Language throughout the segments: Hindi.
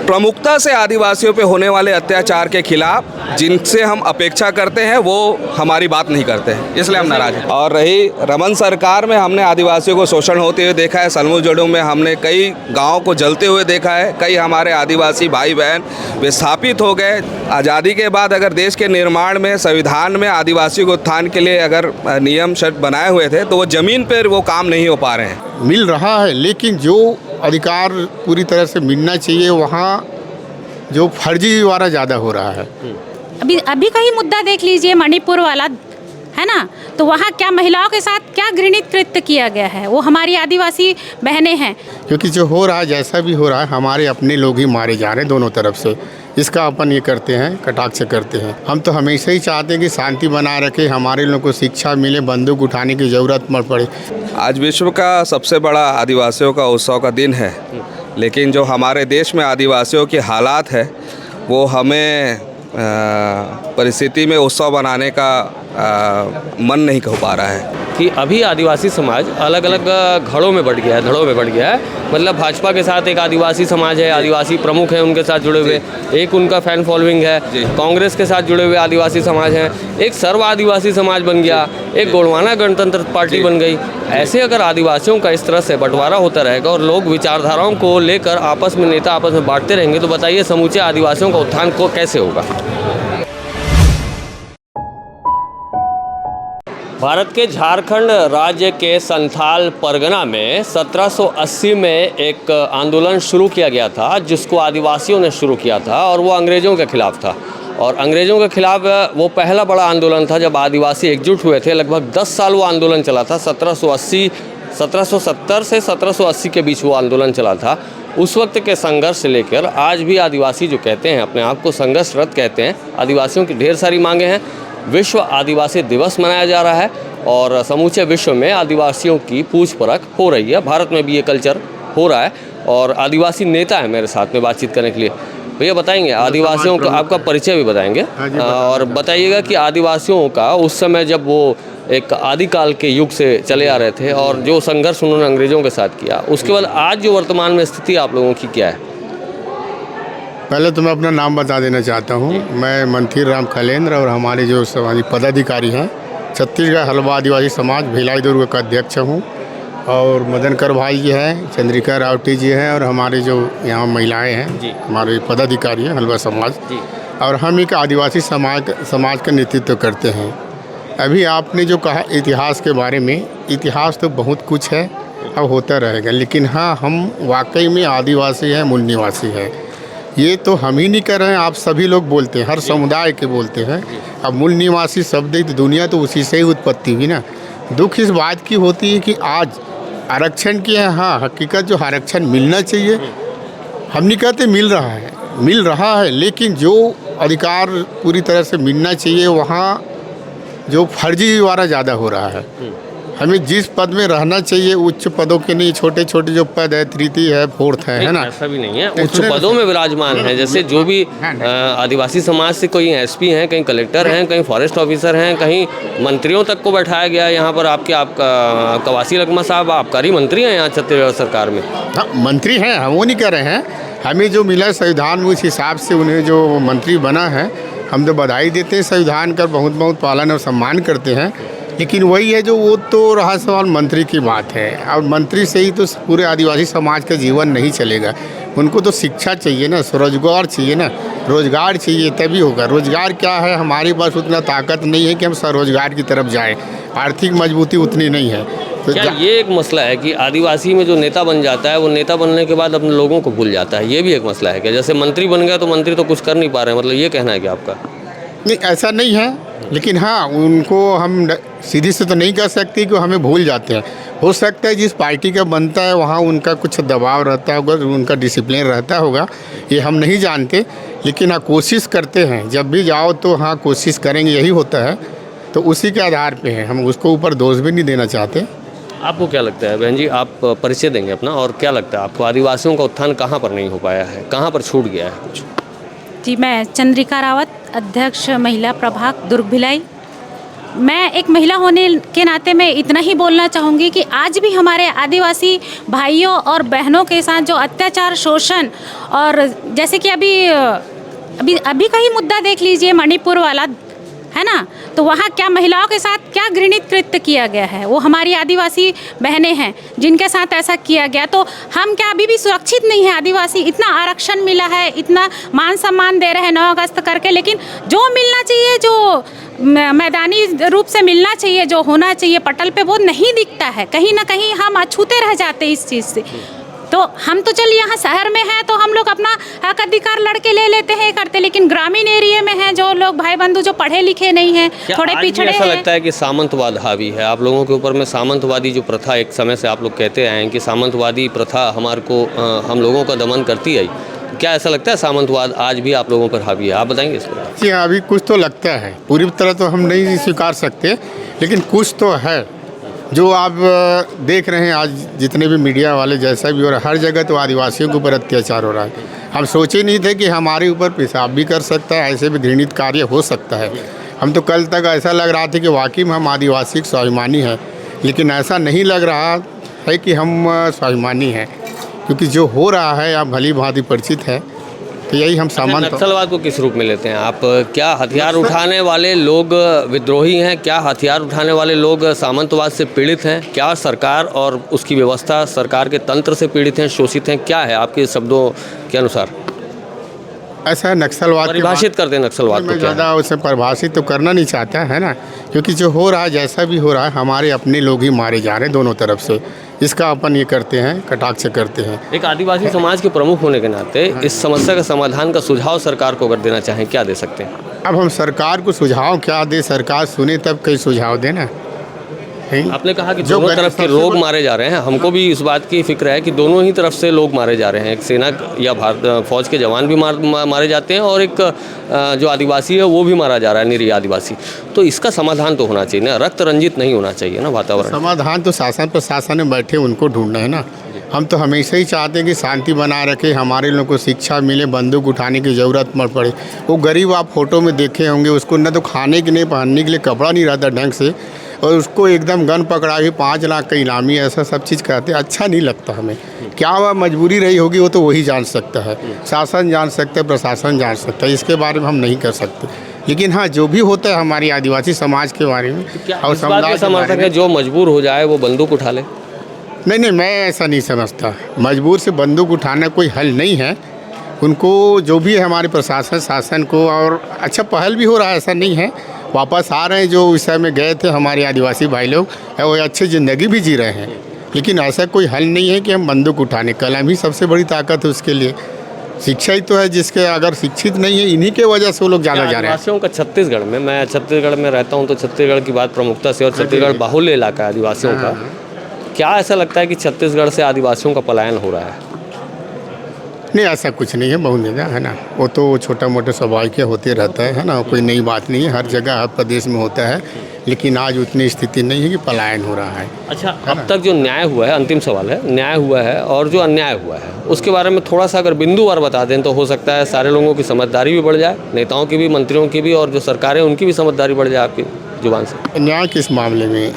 प्रमुखता से आदिवासियों पे होने वाले अत्याचार के खिलाफ जिनसे हम अपेक्षा करते हैं वो हमारी बात नहीं करते हैं, इसलिए हम नाराज हैं। और रही रमन सरकार में, हमने आदिवासियों को शोषण होते हुए देखा है। सलमू जड़ों में हमने कई गाँव को जलते हुए देखा है। कई हमारे आदिवासी भाई बहन विस्थापित हो गए। आज़ादी के बाद अगर देश के निर्माण में, संविधान में आदिवासियों के उत्थान के लिए अगर नियम शर्त बनाए हुए थे तो वो ज़मीन पर वो काम नहीं हो पा रहे हैं। मिल रहा है, लेकिन जो अधिकार पूरी तरह से मिलना चाहिए वहाँ जो फर्जीवाड़ा ज़्यादा हो रहा है। अभी का ही मुद्दा देख लीजिए, मणिपुर वाला है ना, तो वहाँ क्या महिलाओं के साथ क्या घृणित कृत्य किया गया है। वो हमारी आदिवासी बहनें हैं। क्योंकि जो हो रहा है, जैसा भी हो रहा है, हमारे अपने लोग ही मारे जा रहे हैं दोनों तरफ से। इसका अपन ये करते हैं, कटाक्ष करते हैं। हम तो हमेशा ही चाहते हैं कि शांति बनाए रखे, हमारे लोगों को शिक्षा मिले, बंदूक उठाने की ज़रूरत मत पड़े। आज विश्व का सबसे बड़ा आदिवासियों का उत्सव का दिन है, लेकिन जो हमारे देश में आदिवासियों की हालात है वो हमें परिस्थिति में उत्सव बनाने का मन नहीं हो पा रहा है। कि अभी आदिवासी समाज अलग अलग घड़ों में बढ़ गया है, धड़ों में बढ़ गया है। मतलब भाजपा के साथ एक आदिवासी समाज है, आदिवासी प्रमुख हैं उनके साथ जुड़े हुए, एक उनका फैन फॉलोइंग है। कांग्रेस के साथ जुड़े हुए आदिवासी समाज हैं, एक सर्व आदिवासी समाज बन गया, एक गोंडवाना गणतंत्र पार्टी बन गई। ऐसे अगर आदिवासियों का इस तरह से बंटवारा होता रहेगा और लोग विचारधाराओं को लेकर आपस में, नेता आपस में बांटते रहेंगे, तो बताइए समूचे आदिवासियों का उत्थान को कैसे होगा। भारत के झारखंड राज्य के संथाल परगना में 1780 में एक आंदोलन शुरू किया गया था, जिसको आदिवासियों ने शुरू किया था और वो अंग्रेज़ों के खिलाफ था। और अंग्रेज़ों के खिलाफ वो पहला बड़ा आंदोलन था जब आदिवासी एकजुट हुए थे। लगभग 10 साल वो आंदोलन चला था। 1770 से 1780 के बीच वो आंदोलन चला था। उस वक्त के संघर्ष से लेकर आज भी आदिवासी जो कहते हैं, अपने आप को संघर्षरत कहते हैं, आदिवासियों की ढेर सारी मांगे हैं। विश्व आदिवासी दिवस मनाया जा रहा है और समूचे विश्व में आदिवासियों की पूछ परख हो रही है। भारत में भी ये कल्चर हो रहा है और आदिवासी नेता है मेरे साथ में बातचीत करने के लिए। भैया बताएंगे आदिवासियों का, आपका परिचय भी बताएंगे और बताइएगा कि आदिवासियों का उस समय जब वो एक आदिकाल के युग से चले आ रहे थे और जो संघर्ष उन्होंने अंग्रेज़ों के साथ किया, उसके बाद आज जो वर्तमान में स्थिति आप लोगों की क्या है। पहले तो मैं अपना नाम बता देना चाहता हूँ। मैं मंथीर राम खलेंद्र और हमारे जो सामाजिक पदाधिकारी हैं, छत्तीसगढ़ हलवा आदिवासी समाज भिलाई दुर्ग का अध्यक्ष हूँ। और मदनकर भाई जी हैं, चंद्रिका रावटी जी हैं और हमारे जो यहाँ महिलाएं हैं, हमारे पदाधिकारी हैं हलवा समाज जी। और हम एक आदिवासी समाज का नेतृत्व करते हैं। अभी आपने जो कहा इतिहास के बारे में, इतिहास तो बहुत कुछ है, अब होता रहेगा। लेकिन हाँ, हम वाकई में आदिवासी हैं, मूल निवासी हैं। ये तो हम ही नहीं कर रहे हैं, आप सभी लोग बोलते हैं, हर समुदाय के बोलते हैं। अब मूल निवासी शब्द है, दुनिया तो उसी से ही उत्पत्ति हुई ना। दुख इस बात की होती है कि आज आरक्षण की है, हाँ हकीकत जो आरक्षण मिलना चाहिए, हम नहीं कहते मिल रहा है, लेकिन जो अधिकार पूरी तरह से मिलना चाहिए वहाँ जो फर्जीवाड़ा ज़्यादा हो रहा है। हमें जिस पद में रहना चाहिए, उच्च पदों के नहीं, छोटे छोटे जो पद है, तृतीय है, फोर्थ है ना, ऐसा भी नहीं है। उच्च पदों में विराजमान है, जैसे जो भी आदिवासी समाज से कोई एसपी हैं, कहीं कलेक्टर हैं, कहीं फॉरेस्ट ऑफिसर हैं, कहीं मंत्रियों तक को बैठाया गया है। यहाँ पर आपका कवासी लकमा साहब आबकारी मंत्री हैं यहाँ छत्तीसगढ़ सरकार में। हाँ मंत्री हैं, हम वो नहीं कह रहे हैं। हमें जो मिला संविधान में उस हिसाब से उन्हें जो मंत्री बना है, हम तो बधाई देते हैं, संविधान का बहुत बहुत पालन और सम्मान करते हैं। लेकिन वही है जो वो तो रहा सवाल मंत्री की बात है, और मंत्री से ही तो पूरे आदिवासी समाज का जीवन नहीं चलेगा। उनको तो शिक्षा चाहिए ना, स्वरोजगार चाहिए ना, रोजगार चाहिए तभी होगा। रोजगार क्या है, हमारे पास उतना ताकत नहीं है कि हम स्वरोजगार की तरफ जाएं, आर्थिक मजबूती उतनी नहीं है। तो क्या ये एक मसला है कि आदिवासी में जो नेता बन जाता है वो नेता बनने के बाद अपने लोगों को भूल जाता है, ये भी एक मसला है क्या? जैसे मंत्री बन गया तो मंत्री तो कुछ कर नहीं पा रहे हैं, मतलब ये कहना है क्या आपका? नहीं, ऐसा नहीं है, लेकिन हाँ उनको हम सीधी से तो नहीं कह सकते कि हमें भूल जाते हैं। हो सकता है जिस पार्टी का बनता है वहाँ उनका कुछ दबाव रहता होगा, उनका डिसिप्लिन रहता होगा, ये हम नहीं जानते। लेकिन हाँ कोशिश करते हैं, जब भी जाओ तो हाँ कोशिश करेंगे, यही होता है। तो उसी के आधार पे है, हम उसको ऊपर दोष भी नहीं देना चाहते। आपको क्या लगता है बहन जी, आप परिचय देंगे अपना, और क्या लगता है आपको आदिवासियों का उत्थान कहाँ पर नहीं हो पाया है, कहाँ पर छूट गया है कुछ? जी, मैं चंद्रिका रावत, अध्यक्ष महिला प्रभाग दुर्ग भिलाई। मैं एक महिला होने के नाते मैं इतना ही बोलना चाहूँगी कि आज भी हमारे आदिवासी भाइयों और बहनों के साथ जो अत्याचार, शोषण, और जैसे कि अभी का ही मुद्दा देख लीजिए, मणिपुर वाला, है ना, तो वहाँ क्या महिलाओं के साथ क्या घृणित कृत्य किया गया है। वो हमारी आदिवासी बहनें हैं जिनके साथ ऐसा किया गया। तो हम क्या अभी भी सुरक्षित नहीं है? आदिवासी इतना आरक्षण मिला है, इतना मान सम्मान दे रहे हैं 9 अगस्त करके, लेकिन जो मिलना चाहिए, जो मैदानी रूप से मिलना चाहिए, जो होना चाहिए पटल पे, वो नहीं दिखता है। कहीं ना कहीं हम अछूते रह जाते हैं इस चीज़ से। तो हम तो चलिए यहाँ शहर में हैं तो हम लोग अपना हक अधिकार लड़के ले लेते हैं, करते, लेकिन ग्रामीण एरिया में हैं जो लोग भाई बंधु जो पढ़े लिखे नहीं हैं, थोड़े पिछड़े हैं। ऐसा लगता है कि सामंतवाद हावी है आप लोगों के ऊपर में? सामंतवादी जो प्रथा एक समय से आप लोग कहते आए हैं कि सामंतवादी प्रथा हम लोगों का दमन करती आई, क्या ऐसा लगता है सामंतवाद आज भी आप लोगों पर हावी है? आप बताएंगे इस पर। जी हाँ, अभी कुछ तो लगता है, पूरी तरह तो हम नहीं स्वीकार सकते, लेकिन कुछ तो है। जो आप देख रहे हैं आज जितने भी मीडिया वाले जैसा भी हो रहा है, हर जगह तो आदिवासियों के ऊपर अत्याचार हो रहा है। हम सोचे नहीं थे कि हमारे ऊपर पेशाब भी कर सकता है, ऐसे भी घृणित कार्य हो सकता है। हम तो कल तक ऐसा लग रहा था कि वाकई में हम आदिवासी स्वाभिमानी हैं, लेकिन ऐसा नहीं लग रहा है कि हम स्वाभिमानी हैं, क्योंकि जो हो रहा है आप भली भांति परिचित है। तो यही हम सामान। नक्सलवाद को किस रूप में लेते हैं आप? क्या हथियार उठाने वाले लोग विद्रोही हैं? क्या हथियार उठाने वाले लोग सामंतवाद से पीड़ित हैं? क्या सरकार और उसकी व्यवस्था, सरकार के तंत्र से पीड़ित हैं, शोषित हैं? क्या है आपके शब्दों के अनुसार? ऐसा है, नक्सलवाद परिभाषित करते हैं नक्सलवाद को। मैं ज़्यादा उसे परिभाषित तो करना नहीं चाहता है ना, क्योंकि जो हो रहा है, जैसा भी हो रहा है, हमारे अपने लोग ही मारे जा रहे हैं दोनों तरफ से। इसका अपन ये करते हैं, कटाक्ष करते हैं। एक आदिवासी समाज के प्रमुख होने के नाते इस समस्या का समाधान का सुझाव सरकार को अगर देना चाहें, क्या दे सकते हैं? अब हम सरकार को सुझाव क्या दे, सरकार सुने तब कई सुझाव देना। आपने कहा कि दोनों तरफ के लोग मारे जा रहे हैं, हमको भी इस बात की फिक्र है कि दोनों ही तरफ से लोग मारे जा रहे हैं। एक सेना या भारत फौज के जवान भी मारे जाते हैं, और एक जो आदिवासी है वो भी मारा जा रहा है, निरीह आदिवासी। तो इसका समाधान तो होना चाहिए ना, रक्त रंजित नहीं होना चाहिए ना वातावरण। समाधान तो शासन प्रशासन में बैठे उनको ढूंढना है ना। हम तो हमेशा ही चाहते हैं कि शांति बनाए रखे, हमारे लोगों को शिक्षा मिले, बंदूक उठाने की ज़रूरत मत पड़े। वो गरीब आप फोटो में देखे होंगे, उसको न तो खाने के नहीं, पहनने के लिए कपड़ा नहीं रहता ढंग से, और उसको एकदम गन पकड़ा के 5 लाख का इनामी, ऐसा सब चीज़ करते, अच्छा नहीं लगता हमें। क्या वह मजबूरी रही होगी वो तो वही जान सकता है, शासन जान सकता है, प्रशासन जान सकता है, इसके बारे में हम नहीं कर सकते। लेकिन हाँ, जो भी होता है हमारी आदिवासी समाज के बारे में और समुदाय समर्थक है जो मजबूर हो जाए वो बंदूक उठा ले। नहीं, मैं ऐसा नहीं समझता। मजबूर से बंदूक उठाना कोई हल नहीं है। उनको जो भी है हमारे प्रशासन शासन को, और अच्छा पहल भी हो रहा है, ऐसा नहीं है, वापस आ रहे हैं जो उस समय में गए थे हमारे आदिवासी भाई लोग, वो अच्छी ज़िंदगी भी जी रहे हैं। लेकिन ऐसा कोई हल नहीं है कि हम बंदूक उठाने, कलम ही सबसे बड़ी ताकत है उसके लिए। शिक्षा ही तो है, जिसके अगर शिक्षित नहीं है, इन्हीं के वजह से वो लोग ज़्यादा जा रहे हैं। आदिवासियों का छत्तीसगढ़ में, मैं छत्तीसगढ़ में रहता हूँ तो छत्तीसगढ़ की बात प्रमुखता से, और छत्तीसगढ़ बाहुल्य इलाका है आदिवासियों का। क्या ऐसा लगता है कि छत्तीसगढ़ से आदिवासियों का पलायन हो रहा है? नहीं, ऐसा कुछ नहीं है, बहुत ज़्यादा है ना। वो तो छोटा मोटा स्वाभाविक होते रहता है ना, कोई नई बात नहीं है, हर जगह हर प्रदेश में होता है। लेकिन आज उतनी स्थिति नहीं है कि पलायन हो रहा है। अच्छा, अब तक जो न्याय हुआ है, अंतिम सवाल है, न्याय हुआ है और जो अन्याय हुआ है उसके बारे में थोड़ा सा अगर बिंदुवार बता दें तो हो सकता है सारे लोगों की समझदारी भी बढ़ जाए, नेताओं की भी, मंत्रियों की भी, और जो सरकारें उनकी भी समझदारी बढ़ जाए आपकी जुबान से। न्याय किस मामले में?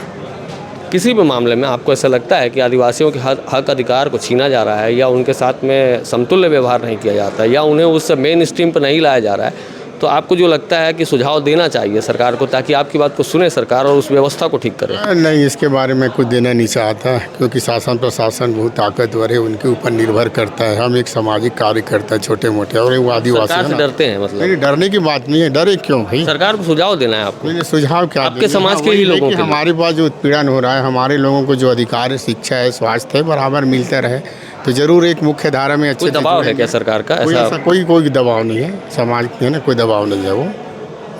किसी भी मामले में आपको ऐसा लगता है कि आदिवासियों के हक अधिकार को छीना जा रहा है, या उनके साथ में समतुल्य व्यवहार नहीं किया जाता है, या उन्हें उस मेन स्ट्रीम पर नहीं लाया जा रहा है, तो आपको जो लगता है कि सुझाव देना चाहिए सरकार को ताकि आपकी बात को सुने सरकार और उस व्यवस्था को ठीक करे? नहीं, इसके बारे में कुछ देना नहीं चाहता, क्योंकि शासन प्रशासन बहुत ताकतवर है, उनके ऊपर निर्भर करता है। हम एक सामाजिक कार्य करता है छोटे मोटे, और वो आदिवासी सरकार से डरते हैं? मतलब नहीं, डरने की बात नहीं है। डरे क्यों भाई? सरकार को सुझाव देना है आपको। सुझाव क्या? आपके समाज के ही लोगों के हमारे पास जो उत्पीड़न हो रहा है, हमारे लोगों को जो अधिकार है, शिक्षा है, स्वास्थ्य है, बराबर मिलता रहे, तो जरूर एक मुख्य धारा में अच्छे दबाव है क्या सरकार का? ऐसा कोई दबाव नहीं है, समाज में ना कोई दबाव नहीं है, वो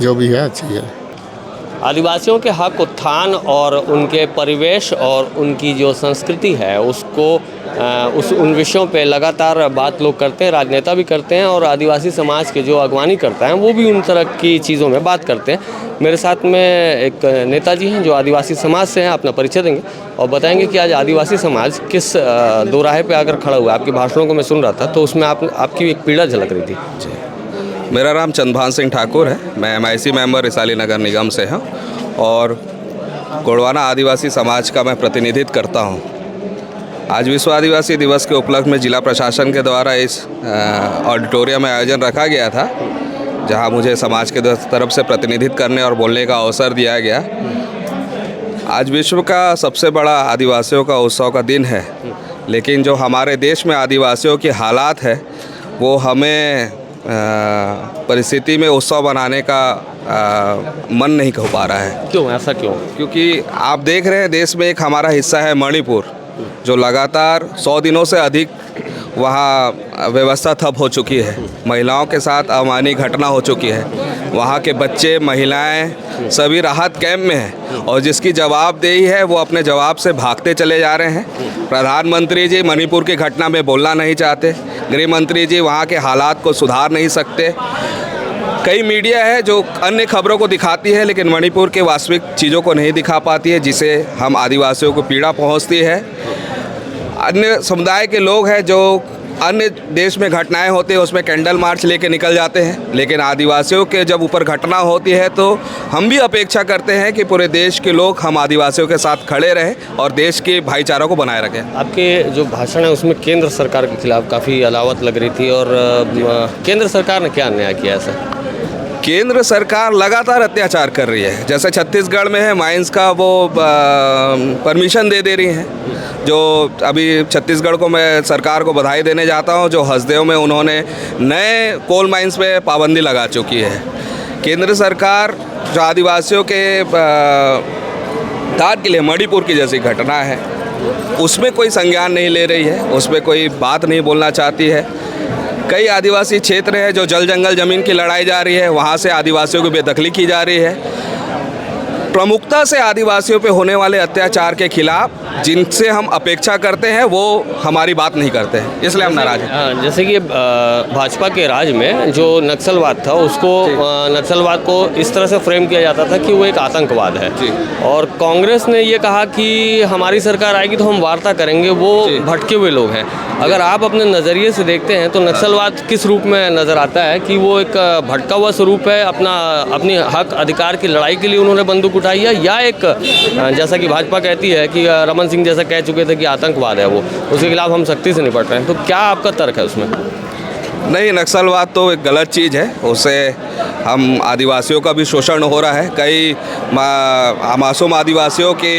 जो भी है अच्छी है। आदिवासियों के हक उत्थान और उनके परिवेश और उनकी जो संस्कृति है उसको उन विषयों पे लगातार बात लोग करते हैं, राजनेता भी करते हैं, और आदिवासी समाज के जो अगवानी करता है वो भी उन तरह की चीज़ों में बात करते हैं। मेरे साथ में एक नेताजी हैं जो आदिवासी समाज से हैं, अपना परिचय देंगे और बताएंगे कि आज आदिवासी समाज किस दोराहे पे आकर खड़ा हुआ है। आपके भाषणों को मैं सुन रहा था तो उसमें आपकी एक पीड़ा झलक रही थी। मेरा नाम चंद्रभान सिंह ठाकुर है, मैं MIC मेंबर रिसाली नगर निगम से हूँ, और गोंडवाना आदिवासी समाज का मैं प्रतिनिधित्व करता हूँ। आज विश्व आदिवासी दिवस के उपलक्ष्य में जिला प्रशासन के द्वारा इस ऑडिटोरियम में आयोजन रखा गया था, जहाँ मुझे समाज के तरफ से प्रतिनिधित्व करने और बोलने का अवसर दिया गया। आज विश्व का सबसे बड़ा आदिवासियों का उत्सव का दिन है, लेकिन जो हमारे देश में आदिवासियों की हालात है वो हमें परिस्थिति में उत्सव बनाने का मन नहीं हो पा रहा है। क्यों, ऐसा क्यों? क्योंकि आप देख रहे हैं देश में एक हमारा हिस्सा है मणिपुर, जो लगातार 100 दिनों से अधिक वहाँ व्यवस्था ठप हो चुकी है। महिलाओं के साथ अमानवीय घटना हो चुकी है। वहाँ के बच्चे, महिलाएं सभी राहत कैंप में हैं और जिसकी जवाबदेही है वो अपने जवाब से भागते चले जा रहे हैं। प्रधानमंत्री जी मणिपुर की घटना में बोलना नहीं चाहते, गृह मंत्री जी वहाँ के हालात को सुधार नहीं सकते। कई मीडिया है जो अन्य खबरों को दिखाती है लेकिन मणिपुर के वास्तविक चीज़ों को नहीं दिखा पाती है, जिसे हम आदिवासियों को पीड़ा पहुंचती है। अन्य समुदाय के लोग हैं जो अन्य देश में घटनाएं होती है उसमें कैंडल मार्च लेके निकल जाते हैं, लेकिन आदिवासियों के जब ऊपर घटना होती है तो हम भी अपेक्षा करते हैं कि पूरे देश के लोग हम आदिवासियों के साथ खड़े रहें और देश के भाईचारा को बनाए रखें। आपके जो भाषण है उसमें केंद्र सरकार के खिलाफ काफ़ी अलावत लग रही थी, और केंद्र सरकार ने क्या अन्याय किया ऐसा? केंद्र सरकार लगातार अत्याचार कर रही है। जैसे छत्तीसगढ़ में है माइंस का वो परमिशन दे रही है, जो अभी छत्तीसगढ़ को मैं सरकार को बधाई देने जाता हूं, जो हसदेव में उन्होंने नए कोल माइंस पे पाबंदी लगा चुकी है। केंद्र सरकार जो आदिवासियों के दाद के लिए मणिपुर की जैसी घटना है उसमें कोई संज्ञान नहीं ले रही है, उसमें कोई बात नहीं बोलना चाहती है। कई आदिवासी क्षेत्र है जो जल जंगल ज़मीन की लड़ाई जा रही है, वहाँ से आदिवासियों की बेदखली की जा रही है। प्रमुखता से आदिवासियों पे होने वाले अत्याचार के खिलाफ जिनसे हम अपेक्षा करते हैं वो हमारी बात नहीं करते हैं, इसलिए हम नाराज़ हैं। जैसे कि भाजपा के राज में जो नक्सलवाद था उसको नक्सलवाद को इस तरह से फ्रेम किया जाता था कि वो एक आतंकवाद है, और कांग्रेस ने ये कहा कि हमारी सरकार आएगी तो हम वार्ता करेंगे, वो भटके हुए लोग हैं। अगर आप अपने नज़रिए से देखते हैं तो नक्सलवाद किस रूप में नज़र आता है? कि वो एक भटका हुआ स्वरूप है, अपनी हक अधिकार की लड़ाई के लिए उन्होंने बंदूक उठाई है, या एक जैसा कि भाजपा कहती है कि रमन सिंह जैसा कह चुके थे कि आतंकवाद है वो, उसके खिलाफ हम सख्ती से निपट रहे हैं। तो क्या आपका तर्क है उसमें? नहीं, नक्सलवाद तो एक गलत चीज़ है, उससे हम आदिवासियों का भी शोषण हो रहा है। कई मासूम आदिवासियों की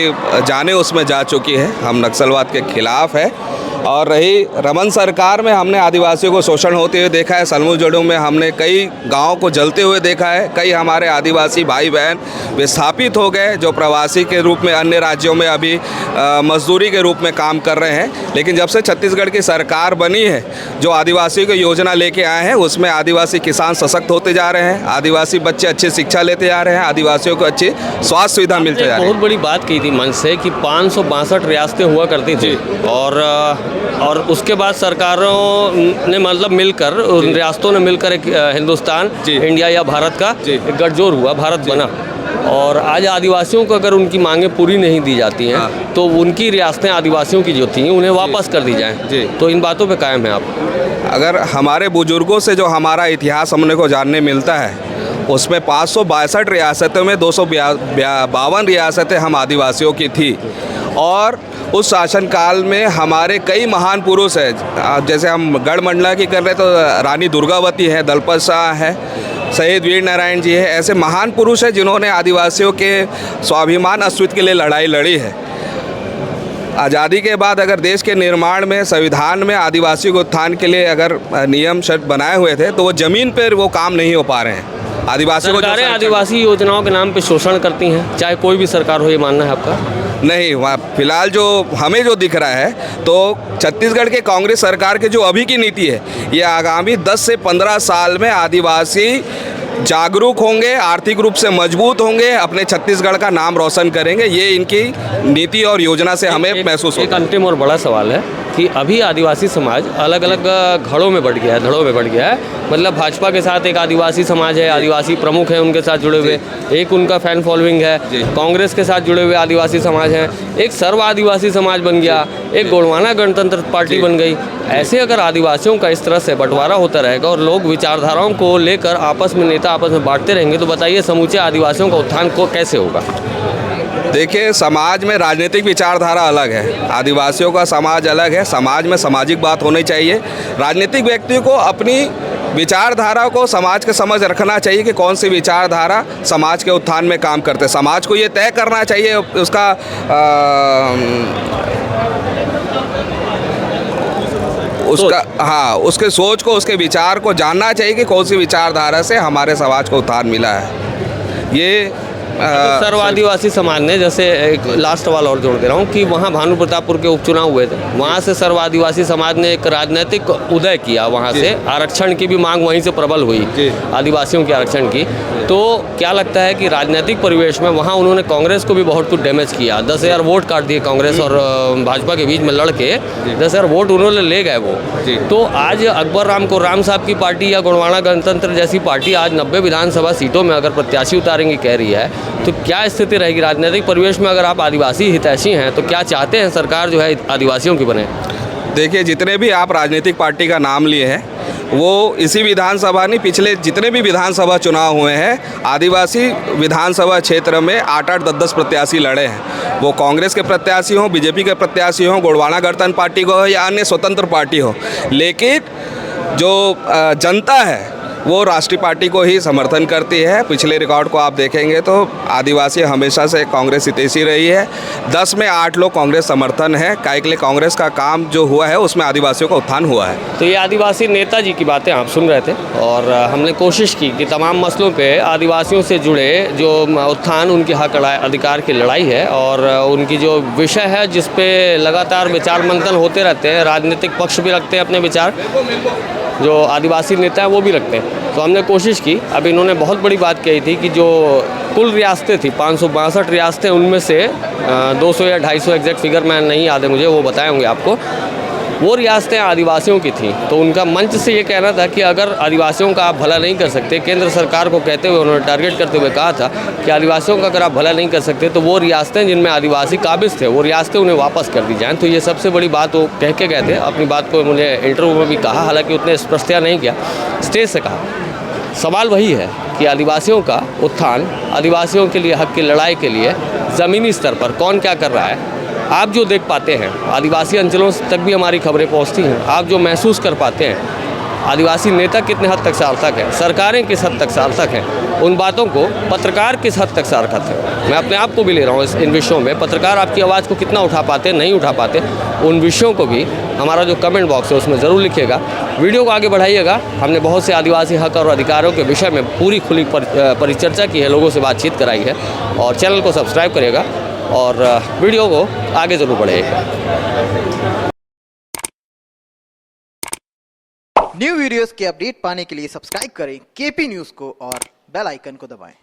जानें उसमें जा चुकी है। हम नक्सलवाद के खिलाफ है। और रही रमन सरकार में हमने आदिवासियों को शोषण होते हुए देखा है। सलमू जड़ों में हमने कई गाँव को जलते हुए देखा है। कई हमारे आदिवासी भाई बहन विस्थापित हो गए जो प्रवासी के रूप में अन्य राज्यों में अभी मजदूरी के रूप में काम कर रहे हैं। लेकिन जब से छत्तीसगढ़ की सरकार बनी है, जो आदिवासियों की योजना लेके आए हैं उसमें आदिवासी किसान सशक्त होते जा रहे हैं, आदिवासी बच्चे अच्छी शिक्षा लेते जा रहे हैं, आदिवासियों को अच्छी स्वास्थ्य सुविधा मिलते जा रही है। बहुत बड़ी बात की थी मंच से कि 562 रियासतें हुआ करती थी, और उसके बाद सरकारों ने मतलब मिलकर, उन रियासतों ने मिलकर एक हिंदुस्तान, इंडिया या भारत का एक गठजोड़ हुआ, भारत बना। और आज आदिवासियों को अगर उनकी मांगें पूरी नहीं दी जाती हैं तो उनकी रियासतें आदिवासियों की जो थी उन्हें वापस कर दी जाएं। तो इन बातों पे कायम है आप? अगर हमारे बुजुर्गों से जो हमारा इतिहास हमने को जानने मिलता है उसमें 562 रियासतों में 252 रियासतें हम आदिवासियों की थी। और उस शासनकाल में हमारे कई महान पुरुष हैं, जैसे हम गढ़मंडला की कर रहे तो रानी दुर्गावती है, दलपत शाह है, शहीद वीर नारायण जी है। ऐसे महान पुरुष हैं जिन्होंने आदिवासियों के स्वाभिमान अस्तित्व के लिए लड़ाई लड़ी है। आज़ादी के बाद अगर देश के निर्माण में, संविधान में आदिवासी के उत्थान के लिए अगर नियम शर्त बनाए हुए थे तो वो ज़मीन पर वो काम नहीं हो पा रहे हैं। आदिवासी को सरकारें आदिवासी योजनाओं के नाम पे शोषण करती हैं, चाहे कोई भी सरकार हो, ये मानना है आपका? नहीं, वहाँ फिलहाल जो हमें जो दिख रहा है तो छत्तीसगढ़ के कांग्रेस सरकार की जो अभी की नीति है, ये आगामी 10 से 15 साल में आदिवासी जागरूक होंगे, आर्थिक रूप से मजबूत होंगे, अपने छत्तीसगढ़ का नाम रोशन करेंगे। ये इनकी नीति और योजना से हमें महसूस होता है। एक अंतिम और बड़ा सवाल है कि अभी आदिवासी समाज अलग अलग घड़ों में बढ़ गया है, धड़ों में बढ़ गया है। मतलब भाजपा के साथ एक आदिवासी समाज है, आदिवासी प्रमुख हैं उनके साथ जुड़े हुए, एक उनका फैन फॉलोइंग है, कांग्रेस के साथ जुड़े हुए आदिवासी समाज हैं, एक सर्व आदिवासी समाज बन गया, एक गोंडवाना गणतंत्र पार्टी बन गई। ऐसे अगर आदिवासियों का इस तरह से बंटवारा होता रहेगा और लोग विचारधाराओं को लेकर आपस में नेता आपस में बांटते रहेंगे तो बताइए समूचे आदिवासियों का उत्थान को कैसे होगा? देखिए, समाज में राजनीतिक विचारधारा अलग है, आदिवासियों का समाज अलग है। समाज में सामाजिक बात होनी चाहिए। राजनीतिक व्यक्ति को अपनी विचारधारा को समाज के समझ रखना चाहिए कि कौन सी विचारधारा समाज के उत्थान में काम करते। समाज को ये तय करना चाहिए उसका उसके सोच को, उसके विचार को जानना चाहिए कि कौन सी विचारधारा से हमारे समाज को उत्थान मिला है। ये तो सर्व आदिवासी समाज ने, जैसे एक लास्ट सवाल और जोड़ दे रहा हूँ कि वहाँ भानु प्रतापपुर के उपचुनाव हुए थे, वहाँ से सर्व आदिवासी समाज ने एक राजनीतिक उदय किया, वहाँ से आरक्षण की भी मांग वहीं से प्रबल हुई, आदिवासियों के आरक्षण की। तो क्या लगता है कि राजनीतिक परिवेश में वहाँ उन्होंने कांग्रेस को भी बहुत कुछ डैमेज किया? 10,000 वोट काट दिए कांग्रेस और भाजपा के बीच में लड़के, 10,000 वोट उन्होंने ले गए वो। तो आज अकबर राम को राम साहब की पार्टी या गोंडवाना गणतंत्र जैसी पार्टी आज 90 विधानसभा सीटों में अगर प्रत्याशी उतारेंगे कह रही है, तो क्या स्थिति रहेगी राजनीतिक परिवेश में? अगर आप आदिवासी हितैषी हैं तो क्या चाहते हैं सरकार जो है आदिवासियों की बने? देखिए, जितने भी आप राजनीतिक पार्टी का नाम लिए हैं वो इसी विधानसभा नहीं, पिछले जितने भी विधानसभा चुनाव हुए हैं आदिवासी विधानसभा क्षेत्र में 8-8, 10-10 प्रत्याशी लड़े हैं। वो कांग्रेस के प्रत्याशी हों, बीजेपी के प्रत्याशी हों, गोंडवाना गणतंत्र पार्टी को हो या अन्य स्वतंत्र पार्टी हो, लेकिन जो जनता है वो राष्ट्रीय पार्टी को ही समर्थन करती है। पिछले रिकॉर्ड को आप देखेंगे तो आदिवासी हमेशा से कांग्रेस हितैषी रही है। 10 में 8 लोग कांग्रेस समर्थन है। काहे के लिए कांग्रेस का काम जो हुआ है उसमें आदिवासियों का उत्थान हुआ है। तो ये आदिवासी नेताजी की बातें आप सुन रहे थे और हमने कोशिश की कि तमाम मसलों पे आदिवासियों से जुड़े जो उत्थान, उनके हक अधिकार की लड़ाई है और उनकी जो विषय है जिस पे लगातार विचार मंथन होते रहते हैं, राजनीतिक पक्ष भी रखते हैं अपने विचार, जो आदिवासी नेता है वो भी रखते हैं। तो हमने कोशिश की, अब इन्होंने बहुत बड़ी बात कही थी कि जो कुल रियासतें थी 562 रियासतें, उनमें से 200 या 250 एग्जैक्ट फिगर मैं नहीं याद है मुझे, वो बताए होंगे आपको, वो रियासतें आदिवासियों की थी। तो उनका मंच से ये कहना था कि अगर आदिवासियों का आप भला नहीं कर सकते, केंद्र सरकार को कहते हुए उन्होंने टारगेट करते हुए कहा था कि आदिवासियों का अगर आप भला नहीं कर सकते तो वो रियासतें जिनमें आदिवासी काबिज थे वो रियासतें उन्हें वापस कर दी जाएँ। तो ये सबसे बड़ी बात वो कह के गए थे। अपनी बात को मुझे इंटरव्यू में भी कहा, हालांकि उतने स्पष्टता नहीं किया, स्टेज से कहा। सवाल वही है कि आदिवासियों का उत्थान, आदिवासियों के लिए हक की लड़ाई के लिए ज़मीनी स्तर पर कौन क्या कर रहा है, आप जो देख पाते हैं, आदिवासी अंचलों तक भी हमारी खबरें पहुंचती हैं, आप जो महसूस कर पाते हैं, आदिवासी नेता कितने हद तक सार्थक हैं, सरकारें किस हद तक सार्थक हैं, उन बातों को पत्रकार किस हद तक सार्थक है। मैं अपने आप को भी ले रहा हूँ इन विषयों में, पत्रकार आपकी आवाज़ को कितना उठा पाते, नहीं उठा पाते, उन विषयों को भी हमारा जो कमेंट बॉक्स है उसमें ज़रूर लिखिएगा। वीडियो को आगे बढ़ाइएगा। हमने बहुत से आदिवासी हक और अधिकारों के विषय में पूरी खुली परिचर्चा की है, लोगों से बातचीत कराई है, और चैनल को सब्सक्राइब करिएगा और वीडियो को आगे ज़रूर बढ़ाइएगा। न्यू वीडियोस के अपडेट पाने के लिए सब्सक्राइब करें केपी न्यूज़ को और बेल आइकन को दबाएं।